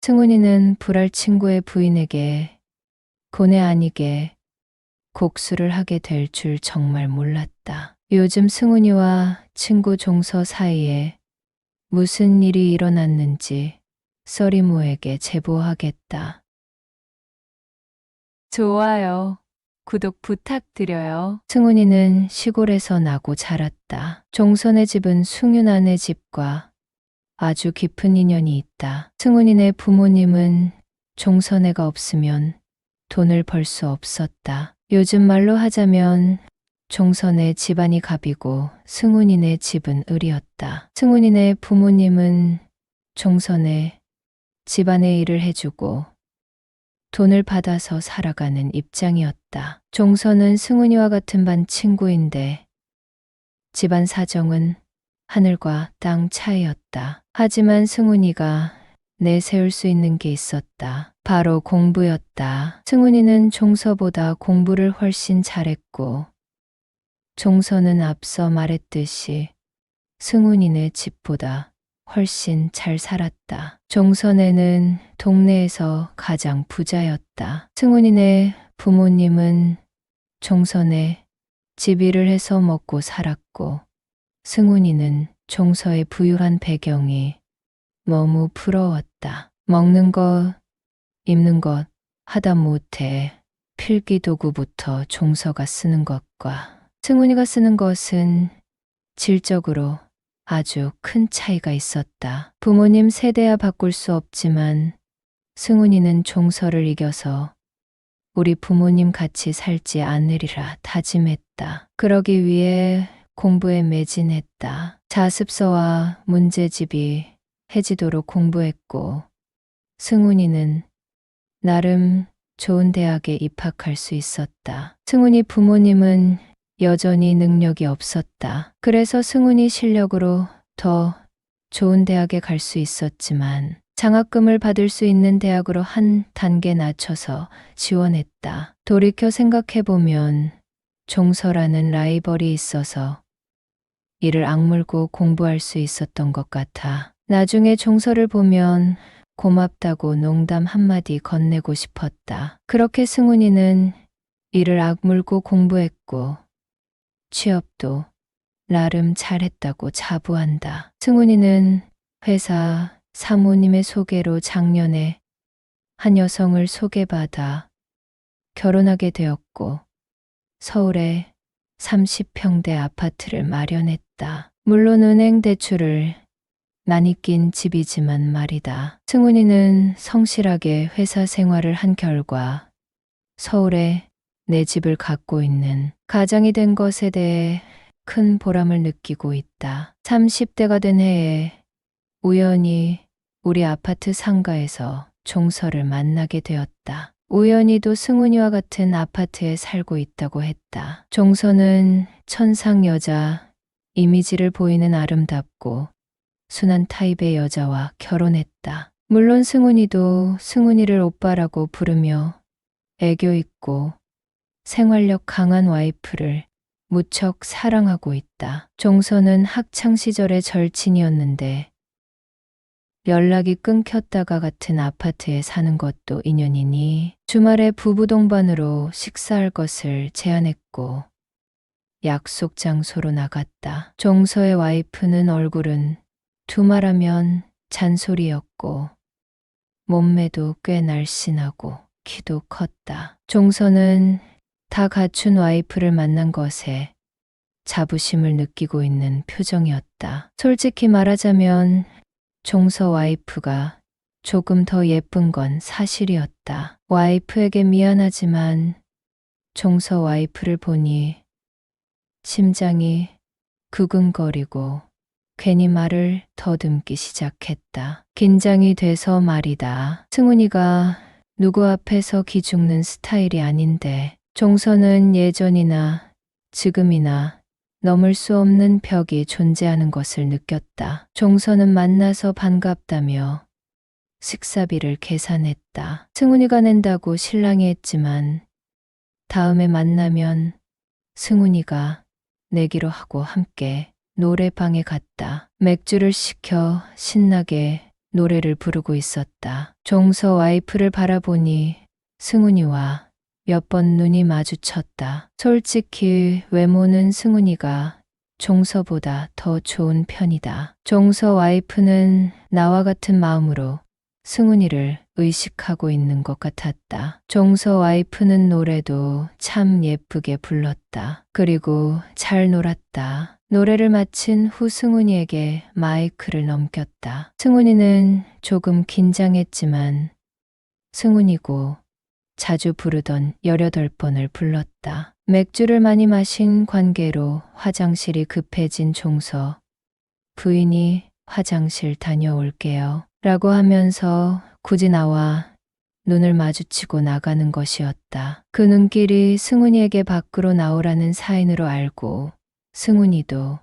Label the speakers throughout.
Speaker 1: 승훈이는 불알 친구의 부인에게 고뇌 아니게 곡수를 하게 될 줄 정말 몰랐다. 요즘 승훈이와 친구 종서 사이에 무슨 일이 일어났는지 써리모에게 제보하겠다. 좋아요. 구독 부탁드려요. 승훈이는 시골에서 나고 자랐다. 종선의 집은 숭윤아네 집과 아주 깊은 인연이 있다. 승훈이네 부모님은 종선애가 없으면 돈을 벌 수 없었다. 요즘 말로 하자면 종선의 집안이 갑이고 승훈이네 집은 을이었다. 승훈이네 부모님은 종선의 집안의 일을 해주고 돈을 받아서 살아가는 입장이었다. 종선은 승훈이와 같은 반 친구인데 집안 사정은 하늘과 땅 차이였다. 하지만 승훈이가 내세울 수 있는 게 있었다. 바로 공부였다. 승훈이는 종서보다 공부를 훨씬 잘했고 종서는 앞서 말했듯이 승훈이네 집보다 훨씬 잘 살았다. 종선에는 동네에서 가장 부자였다. 승훈이네 부모님은 종선에 집 일을 해서 먹고 살았고 승훈이는 종서의 부유한 배경이 너무 부러웠다. 먹는 것, 입는 것 하다 못해 필기도구부터 종서가 쓰는 것과 승훈이가 쓰는 것은 질적으로 아주 큰 차이가 있었다. 부모님 세대야 바꿀 수 없지만 승훈이는 종서를 이겨서 우리 부모님 같이 살지 않으리라 다짐했다. 그러기 위해 공부에 매진했다. 자습서와 문제집이 해지도록 공부했고 승훈이는 나름 좋은 대학에 입학할 수 있었다. 승훈이 부모님은 여전히 능력이 없었다. 그래서 승훈이 실력으로 더 좋은 대학에 갈 수 있었지만 장학금을 받을 수 있는 대학으로 한 단계 낮춰서 지원했다. 돌이켜 생각해보면 종서라는 라이벌이 있어서 이를 악물고 공부할 수 있었던 것 같아. 나중에 종서를 보면 고맙다고 농담 한마디 건네고 싶었다. 그렇게 승훈이는 이를 악물고 공부했고 취업도 나름 잘했다고 자부한다. 승훈이는 회사 사모님의 소개로 작년에 한 여성을 소개받아 결혼하게 되었고 서울에 30평대 아파트를 마련했다. 물론 은행 대출을 많이 낀 집이지만 말이다. 승훈이는 성실하게 회사 생활을 한 결과 서울에 내 집을 갖고 있는 가장이 된 것에 대해 큰 보람을 느끼고 있다. 30대가 된 해에 우연히 우리 아파트 상가에서 종서를 만나게 되었다. 우연히도 승훈이와 같은 아파트에 살고 있다고 했다. 종서는 천상 여자 이미지를 보이는 아름답고 순한 타입의 여자와 결혼했다. 물론 승훈이도 승훈이를 오빠라고 부르며 애교 있고 생활력 강한 와이프를 무척 사랑하고 있다. 종서는 학창 시절의 절친이었는데 연락이 끊겼다가 같은 아파트에 사는 것도 인연이니 주말에 부부 동반으로 식사할 것을 제안했고 약속 장소로 나갔다. 종서의 와이프는 얼굴은 두말하면 잔소리였고 몸매도 꽤 날씬하고 키도 컸다. 종서는 다 갖춘 와이프를 만난 것에 자부심을 느끼고 있는 표정이었다. 솔직히 말하자면 종서 와이프가 조금 더 예쁜 건 사실이었다. 와이프에게 미안하지만 종서 와이프를 보니 심장이 구근거리고 괜히 말을 더듬기 시작했다. 긴장이 돼서 말이다. 승훈이가 누구 앞에서 기죽는 스타일이 아닌데 종서는 예전이나 지금이나 넘을 수 없는 벽이 존재하는 것을 느꼈다. 종서는 만나서 반갑다며 식사비를 계산했다. 승훈이가 낸다고 신랑이 했지만 다음에 만나면 승훈이가 내기로 하고 함께 노래방에 갔다. 맥주를 시켜 신나게 노래를 부르고 있었다. 종서 와이프를 바라보니 승훈이와 몇 번 눈이 마주쳤다. 솔직히 외모는 승훈이가 종서보다 더 좋은 편이다. 종서 와이프는 나와 같은 마음으로 승훈이를 의식하고 있는 것 같았다. 종서 와이프는 노래도 참 예쁘게 불렀다. 그리고 잘 놀았다. 노래를 마친 후 승훈이에게 마이크를 넘겼다. 승훈이는 조금 긴장했지만 승훈이고 자주 부르던 18번을 불렀다. 맥주를 많이 마신 관계로 화장실이 급해진 종서. 부인이 화장실 다녀올게요. 라고 하면서 굳이 나와 눈을 마주치고 나가는 것이었다. 그 눈길이 승훈이에게 밖으로 나오라는 사인으로 알고 승훈이도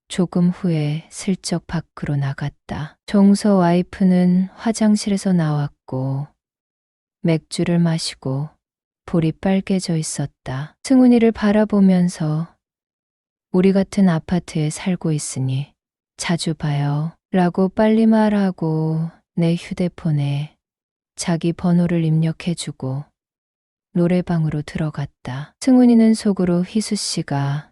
Speaker 1: 조금 후에 슬쩍 밖으로 나갔다. 종서 와이프는 화장실에서 나왔고 맥주를 마시고 볼이 빨개져 있었다. 승훈이를 바라보면서 우리 같은 아파트에 살고 있으니 자주 봐요. 라고 빨리 말하고 내 휴대폰에 자기 번호를 입력해주고 노래방으로 들어갔다. 승훈이는 속으로 희수 씨가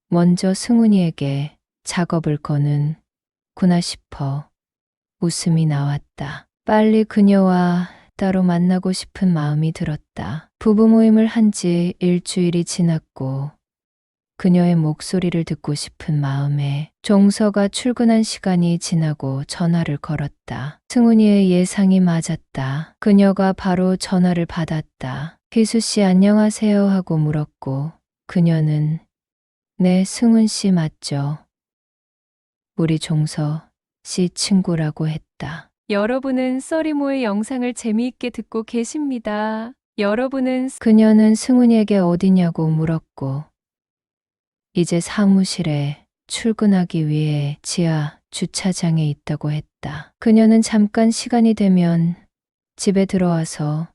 Speaker 1: 먼저 승훈이에게 작업을 거는구나 싶어 웃음이 나왔다. 빨리 그녀와 따로 만나고 싶은 마음이 들었다. 부부 모임을 한 지 일주일이 지났고 그녀의 목소리를 듣고 싶은 마음에 종서가 출근한 시간이 지나고 전화를 걸었다. 승훈이의 예상이 맞았다. 그녀가 바로 전화를 받았다. 희수 씨 안녕하세요 하고 물었고 그녀는 네, 승훈 씨 맞죠? 우리 종서 씨 친구라고 했다. 여러분은 써리모의 영상을 재미있게 듣고 계십니다. 그녀는 승훈이에게 어디냐고 물었고 이제 사무실에 출근하기 위해 지하 주차장에 있다고 했다. 그녀는 잠깐 시간이 되면 집에 들어와서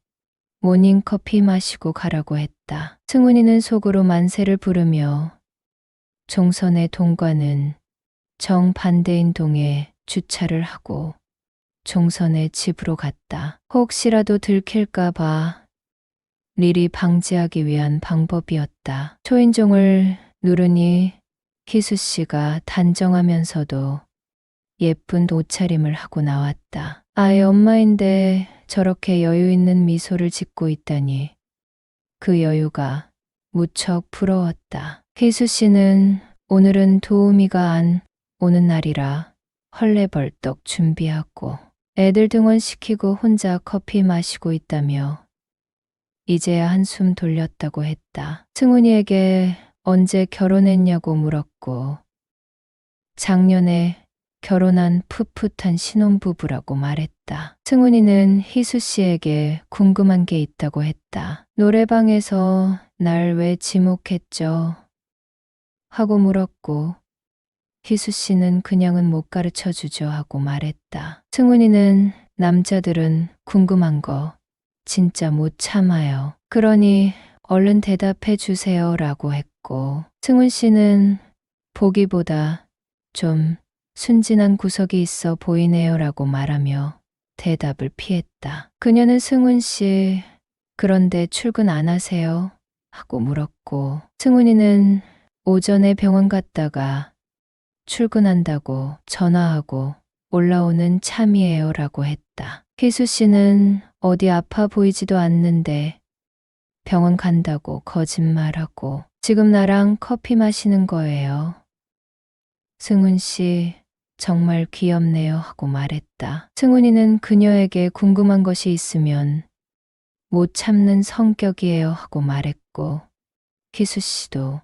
Speaker 1: 모닝커피 마시고 가라고 했다. 승훈이는 속으로 만세를 부르며 종선의 동과는 정반대인 동에 주차를 하고 종선의 집으로 갔다. 혹시라도 들킬까봐 미리 방지하기 위한 방법이었다. 초인종을 누르니 희수 씨가 단정하면서도 예쁜 옷차림을 하고 나왔다. 아이 엄마인데 저렇게 여유 있는 미소를 짓고 있다니 그 여유가 무척 부러웠다. 희수 씨는 오늘은 도우미가 안 오는 날이라 헐레벌떡 준비하고 애들 등원시키고 혼자 커피 마시고 있다며 이제야 한숨 돌렸다고 했다. 승훈이에게 언제 결혼했냐고 물었고 작년에 결혼한 풋풋한 신혼부부라고 말했다. 승훈이는 희수 씨에게 궁금한 게 있다고 했다. 노래방에서 날 왜 지목했죠? 하고 물었고 희수 씨는 그냥은 못 가르쳐 주죠 하고 말했다. 승훈이는 남자들은 궁금한 거 진짜 못 참아요. 그러니 얼른 대답해 주세요 라고 했고 승훈 씨는 보기보다 좀 순진한 구석이 있어 보이네요 라고 말하며 대답을 피했다. 그녀는 승훈 씨 그런데 출근 안 하세요? 하고 물었고 승훈이는 오전에 병원 갔다가 출근한다고 전화하고 올라오는 참이에요 라고 했다. 희수 씨는 어디 아파 보이지도 않는데 병원 간다고 거짓말하고 지금 나랑 커피 마시는 거예요. 승훈 씨 정말 귀엽네요 하고 말했다. 승훈이는 그녀에게 궁금한 것이 있으면 못 참는 성격이에요 하고 말했고 희수 씨도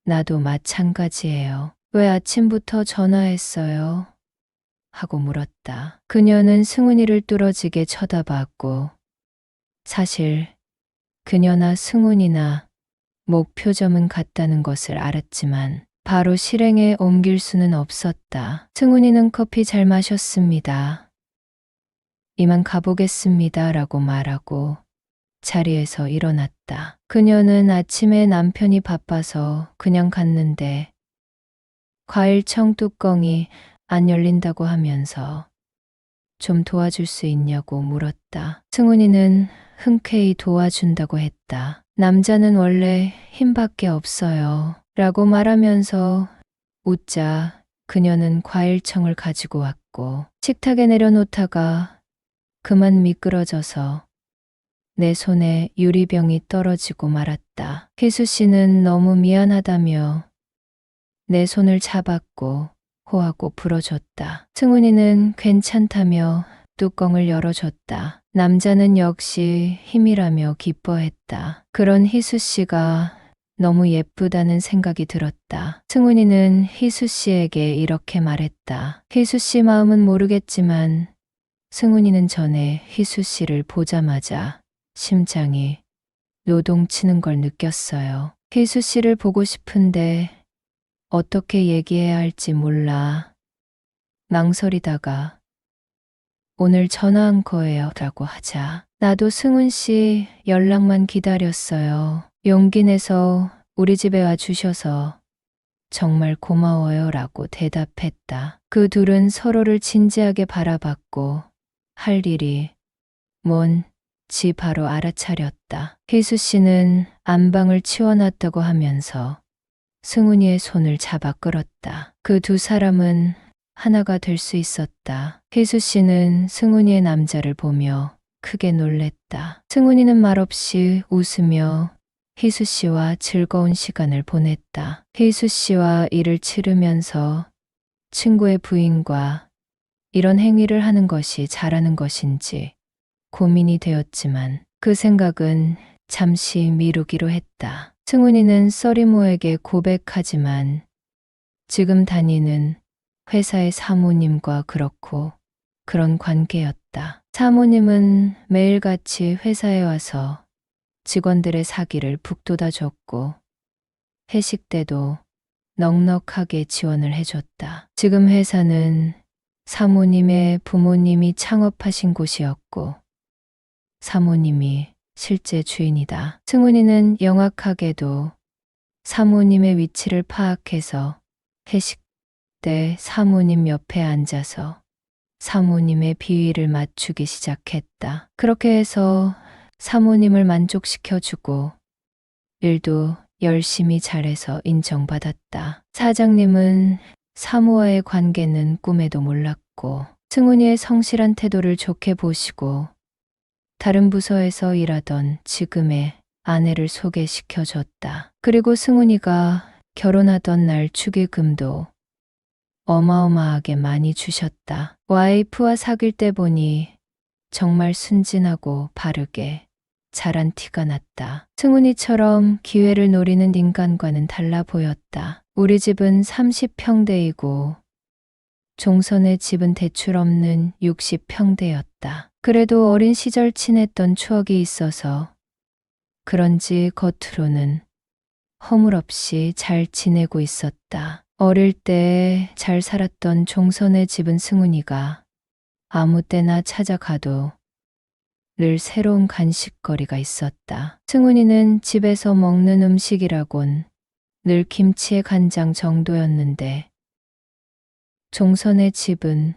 Speaker 1: 나도 마찬가지예요. 왜 아침부터 전화했어요? 하고 물었다. 그녀는 승훈이를 뚫어지게 쳐다봤고 사실 그녀나 승훈이나 목표점은 같다는 것을 알았지만 바로 실행에 옮길 수는 없었다. 승훈이는 커피 잘 마셨습니다. 이만 가보겠습니다 라고 말하고 자리에서 일어났다. 그녀는 아침에 남편이 바빠서 그냥 갔는데 과일청 뚜껑이 안 열린다고 하면서 좀 도와줄 수 있냐고 물었다. 승훈이는 흔쾌히 도와준다고 했다. 남자는 원래 힘밖에 없어요. 라고 말하면서 웃자 그녀는 과일청을 가지고 왔고 식탁에 내려놓다가 그만 미끄러져서 내 손에 유리병이 떨어지고 말았다. 희수 씨는 너무 미안하다며 내 손을 잡았고 호하고 불어줬다. 승훈이는 괜찮다며 뚜껑을 열어줬다. 남자는 역시 힘이라며 기뻐했다. 그런 희수 씨가 너무 예쁘다는 생각이 들었다. 승훈이는 희수 씨에게 이렇게 말했다. 희수 씨 마음은 모르겠지만 승훈이는 전에 희수 씨를 보자마자 심장이 요동치는 걸 느꼈어요. 희수 씨를 보고 싶은데 어떻게 얘기해야 할지 몰라. 망설이다가 오늘 전화한 거예요 라고 하자 나도 승훈 씨 연락만 기다렸어요. 용기 내서 우리 집에 와 주셔서 정말 고마워요 라고 대답했다. 그 둘은 서로를 진지하게 바라봤고 할 일이 뭔지 바로 알아차렸다. 희수 씨는 안방을 치워놨다고 하면서 승훈이의 손을 잡아 끌었다. 그 두 사람은 하나가 될 수 있었다. 희수 씨는 승훈이의 남자를 보며 크게 놀랬다. 승훈이는 말없이 웃으며 희수 씨와 즐거운 시간을 보냈다. 희수 씨와 일을 치르면서 친구의 부인과 이런 행위를 하는 것이 잘하는 것인지 고민이 되었지만 그 생각은 잠시 미루기로 했다. 승훈이는 써리모에게 고백하지만 지금 다니는 회사의 사모님과 그렇고 그런 관계였다. 사모님은 매일같이 회사에 와서 직원들의 사기를 북돋아줬고 회식 때도 넉넉하게 지원을 해줬다. 지금 회사는 사모님의 부모님이 창업하신 곳이었고 사모님이 실제 주인이다. 승훈이는 영악하게도 사모님의 위치를 파악해서 회식 때 사모님 옆에 앉아서 사모님의 비위를 맞추기 시작했다. 그렇게 해서 사모님을 만족시켜주고 일도 열심히 잘해서 인정받았다. 사장님은 사모와의 관계는 꿈에도 몰랐고 승훈이의 성실한 태도를 좋게 보시고 다른 부서에서 일하던 지금의 아내를 소개시켜줬다. 그리고 승훈이가 결혼하던 날 축의금도 어마어마하게 많이 주셨다. 와이프와 사귈 때 보니 정말 순진하고 바르게 잘한 티가 났다. 승훈이처럼 기회를 노리는 인간과는 달라 보였다. 우리 집은 30평대이고 종선의 집은 대출 없는 60평대였다. 그래도 어린 시절 친했던 추억이 있어서 그런지 겉으로는 허물없이 잘 지내고 있었다. 어릴 때 잘 살았던 종선의 집은 승훈이가 아무 때나 찾아가도 늘 새로운 간식거리가 있었다. 승훈이는 집에서 먹는 음식이라곤 늘 김치에 간장 정도였는데 종선의 집은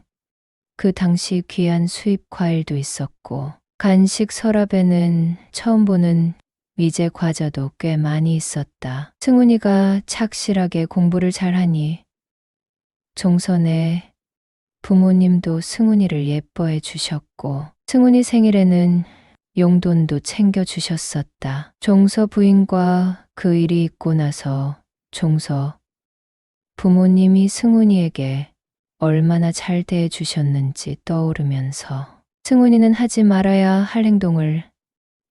Speaker 1: 그 당시 귀한 수입 과일도 있었고 간식 서랍에는 처음 보는 미제 과자도 꽤 많이 있었다. 승훈이가 착실하게 공부를 잘하니 종선의 부모님도 승훈이를 예뻐해 주셨고 승훈이 생일에는 용돈도 챙겨주셨었다. 종서 부인과 그 일이 있고 나서 종서 부모님이 승훈이에게 얼마나 잘 대해주셨는지 떠오르면서 승훈이는 하지 말아야 할 행동을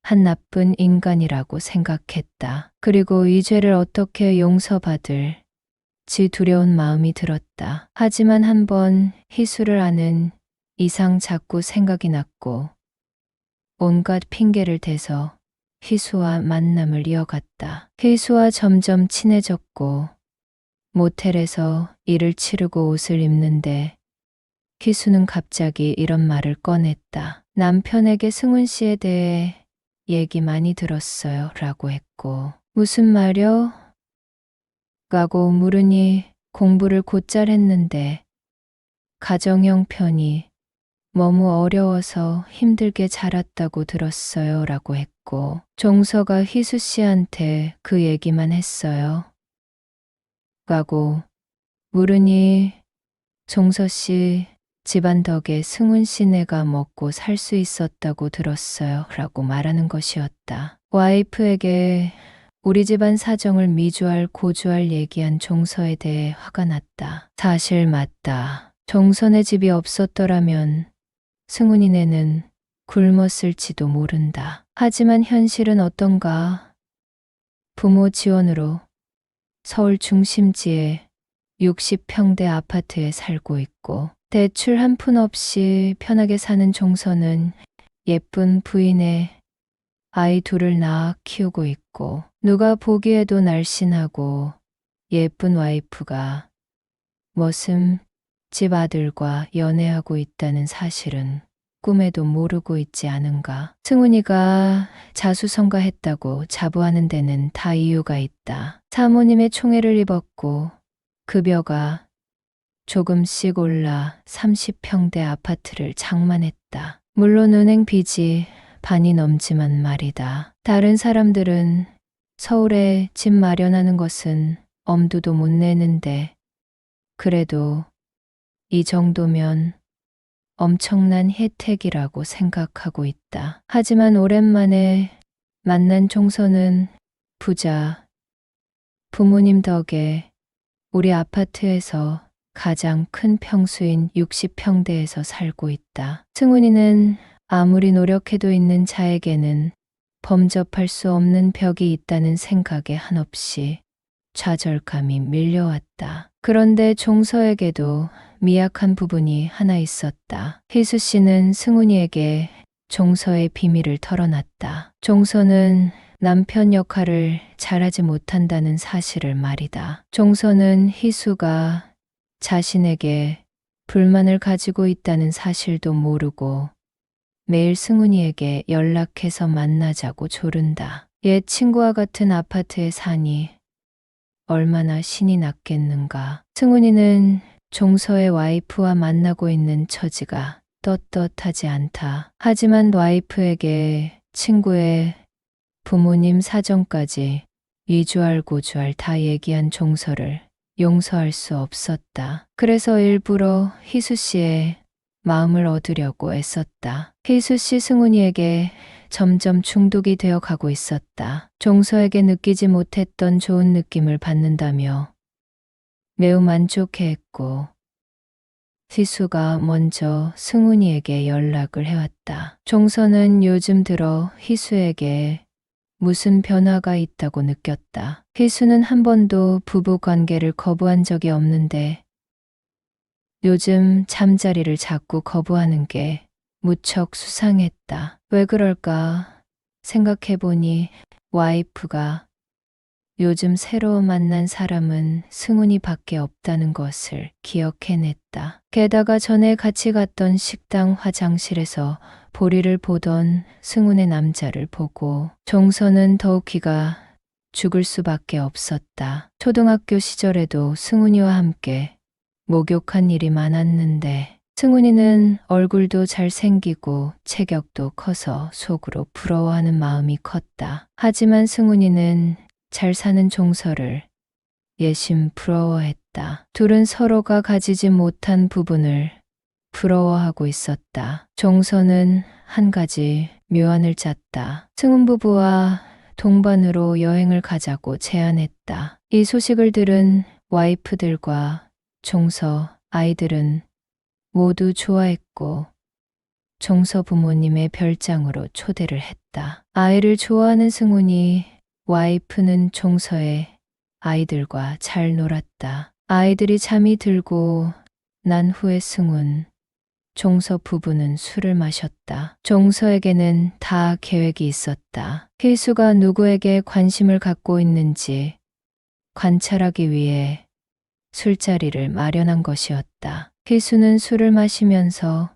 Speaker 1: 한 나쁜 인간이라고 생각했다. 그리고 이 죄를 어떻게 용서받을지 두려운 마음이 들었다. 하지만 한번 희수를 아는 이상 자꾸 생각이 났고 온갖 핑계를 대서 희수와 만남을 이어갔다. 희수와 점점 친해졌고 모텔에서 일을 치르고 옷을 입는데 희수는 갑자기 이런 말을 꺼냈다. 남편에게 승훈 씨에 대해 얘기 많이 들었어요 라고 했고 무슨 말요? 라고 물으니 공부를 곧잘 했는데 가정 형편이 너무 어려워서 힘들게 자랐다고 들었어요 라고 했고, 종서가 희수 씨한테 그 얘기만 했어요. 라고 물으니 종서 씨 집안 덕에 승훈 씨네가 먹고 살 수 있었다고 들었어요 라고 말하는 것이었다. 와이프에게 우리 집안 사정을 미주알 고주알 얘기한 종서에 대해 화가 났다. 사실 맞다. 종선의 집이 없었더라면 승훈이네는 굶었을지도 모른다. 하지만 현실은 어떤가? 부모 지원으로 서울 중심지의 60평대 아파트에 살고 있고 대출 한 푼 없이 편하게 사는 종선은 예쁜 부인의 아이 둘을 낳아 키우고 있고 누가 보기에도 날씬하고 예쁜 와이프가 머슴 집 아들과 연애하고 있다는 사실은 꿈에도 모르고 있지 않은가. 승훈이가 자수성가했다고 자부하는 데는 다 이유가 있다. 사모님의 총애를 입었고 급여가 조금씩 올라 30평대 아파트를 장만했다. 물론 은행 빚이 반이 넘지만 말이다. 다른 사람들은 서울에 집 마련하는 것은 엄두도 못 내는데 그래도 이 정도면 엄청난 혜택이라고 생각하고 있다. 하지만 오랜만에 만난 종서는 부자 부모님 덕에 우리 아파트에서 가장 큰 평수인 60평대에서 살고 있다. 승훈이는 아무리 노력해도 있는 자에게는 범접할 수 없는 벽이 있다는 생각에 한없이 좌절감이 밀려왔다. 그런데 종서에게도 미약한 부분이 하나 있었다. 희수 씨는 승훈이에게 종서의 비밀을 털어놨다. 종서는 남편 역할을 잘하지 못한다는 사실을 말이다. 종서는 희수가 자신에게 불만을 가지고 있다는 사실도 모르고 매일 승훈이에게 연락해서 만나자고 조른다. 옛 친구와 같은 아파트에 사니 얼마나 신이 났겠는가. 승훈이는 종서의 와이프와 만나고 있는 처지가 떳떳하지 않다. 하지만 와이프에게 친구의 부모님 사정까지 이주알 고주알 다 얘기한 종서를 용서할 수 없었다. 그래서 일부러 희수 씨의 마음을 얻으려고 애썼다. 희수 씨 승훈이에게 점점 중독이 되어 가고 있었다. 종서에게 느끼지 못했던 좋은 느낌을 받는다며 매우 만족해했고 희수가 먼저 승훈이에게 연락을 해왔다. 종서는 요즘 들어 희수에게 무슨 변화가 있다고 느꼈다. 희수는 한 번도 부부 관계를 거부한 적이 없는데 요즘 잠자리를 자꾸 거부하는 게 무척 수상했다. 왜 그럴까 생각해보니 와이프가 요즘 새로 만난 사람은 승훈이 밖에 없다는 것을 기억해냈다. 게다가 전에 같이 갔던 식당 화장실에서 보리를 보던 승훈의 남자를 보고 종서는 더욱 기가 죽을 수밖에 없었다. 초등학교 시절에도 승훈이와 함께 목욕한 일이 많았는데 승훈이는 얼굴도 잘생기고 체격도 커서 속으로 부러워하는 마음이 컸다. 하지만 승훈이는 잘 사는 종서를 예심 부러워했다. 둘은 서로가 가지지 못한 부분을 부러워하고 있었다. 종서는 한 가지 묘안을 짰다. 승훈 부부와 동반으로 여행을 가자고 제안했다. 이 소식을 들은 와이프들과 종서 아이들은 모두 좋아했고 종서 부모님의 별장으로 초대를 했다. 아이를 좋아하는 승훈이 와이프는 종서의 아이들과 잘 놀았다. 아이들이 잠이 들고 난 후에 승훈, 종서 부부는 술을 마셨다. 종서에게는 다 계획이 있었다. 희수가 누구에게 관심을 갖고 있는지 관찰하기 위해 술자리를 마련한 것이었다. 희수는 술을 마시면서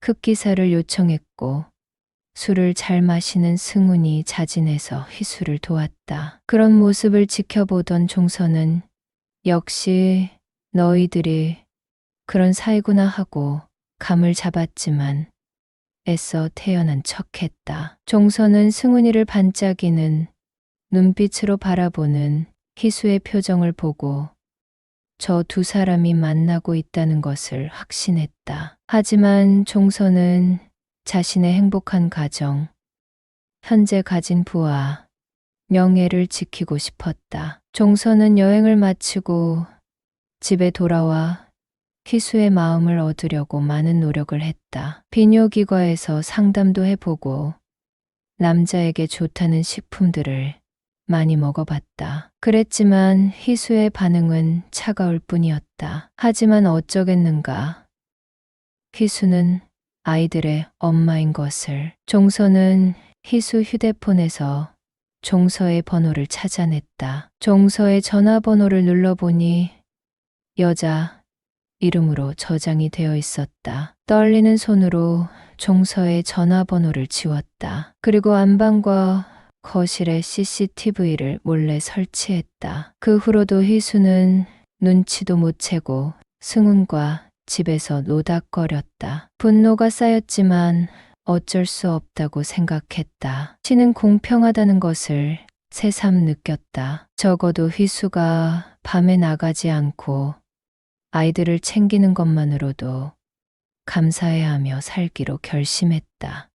Speaker 1: 흑기사를 요청했고 술을 잘 마시는 승훈이 자진해서 희수를 도왔다. 그런 모습을 지켜보던 종서는 역시 너희들이 그런 사이구나 하고 감을 잡았지만 애써 태연한 척했다. 종서는 승훈이를 반짝이는 눈빛으로 바라보는 희수의 표정을 보고 저 두 사람이 만나고 있다는 것을 확신했다. 하지만 종서는 자신의 행복한 가정, 현재 가진 부와 명예를 지키고 싶었다. 종서는 여행을 마치고 집에 돌아와 희수의 마음을 얻으려고 많은 노력을 했다. 비뇨기과에서 상담도 해보고 남자에게 좋다는 식품들을 많이 먹어봤다. 그랬지만 희수의 반응은 차가울 뿐이었다. 하지만 어쩌겠는가. 희수는 아이들의 엄마인 것을. 종서는 희수 휴대폰에서 종서의 번호를 찾아냈다. 종서의 전화번호를 눌러보니 여자 이름으로 저장이 되어 있었다. 떨리는 손으로 종서의 전화번호를 지웠다. 그리고 안방과 거실에 CCTV를 몰래 설치했다. 그 후로도 희수는 눈치도 못 채고 승훈과 집에서 노닥거렸다. 분노가 쌓였지만 어쩔 수 없다고 생각했다. 신은 공평하다는 것을 새삼 느꼈다. 적어도 희수가 밤에 나가지 않고 아이들을 챙기는 것만으로도 감사해하며 살기로 결심했다.